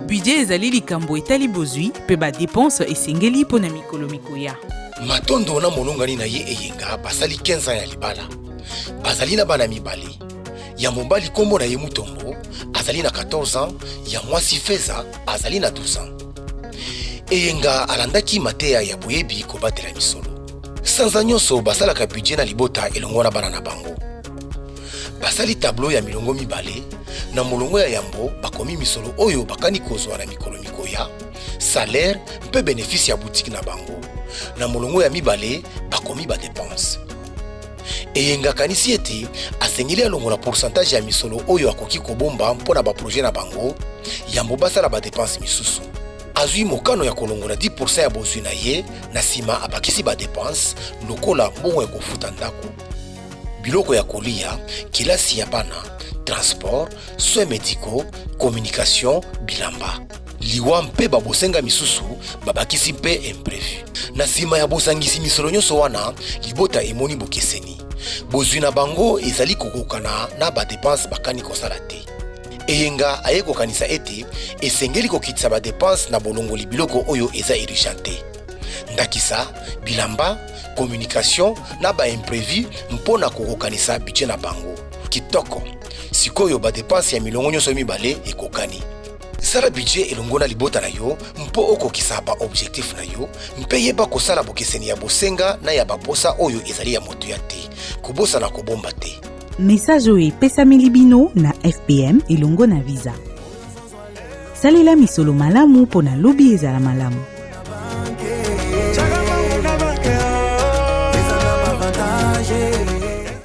Budget ezali likambo etali bozwi pe ba dépense esengeli pona mikolo mikoya. Matondo na molongani na ye eyenga basali 15 ans ya libala. Bazali na bana mibale. Ya mobali kombo na ye Mutombo azali na 14 ans, ya mwasi Feza azali na 12 ans. Eyenga alandaki mateya ya boyebi kobatela misolo. Sanza nyonso basalaka budget na libota elongo na bana na bango. Basali tableau ya milongo mibale na molongo ya yambo bakomi misolo oyo bakani kozwa na mikolo mikoya, salaire mpe bénéfice ya boutique na bango. Na molongo ya mibale bakomi ba dépense. Eyenga kanisi ete asengeli alongo na pourcentage ya misolo oyo akoki kobomba mpona ba projet na bango, yambo basala ba dépense misusu. Azui mokano ya kolongola 10% ya bozwi na ye, na sima abakisi ba dépense lokola mbongo ya kofuta ndako, biloko ya kolia, kilasi ya bana, transport, soins médicaux, communication, bilamba. Liwa mpe babosenga misusu babakisi mpe imprévu. Na sima ya bosangisi misolo nyonso wana, libota emoni bokeseni. Bozwi na bango ezali kokokana na ba dépense bakani kosala te. Eyenga aye kokanisa ete esengeli kokitisa ba dépense na bolongoli biloko oyo eza urgente. Ndakisa, bilamba, communication na ba imprévu mpona kokokanisa budget na bango. Kitoko, sikoyo ba dépense ya milongo nyonso mibale ekokani. Sala budget elongo na libota na yo mpo okokisa ba objectif na yo, mpe yeba kosala bokeseni ya bosenga na ya baposa oyo ezali ya moto ya te, kobosa na kobomba te. Message oyo epesameli bino na FPM elongo na Visa. Salela misolo malamu pona lobi ezala malamu.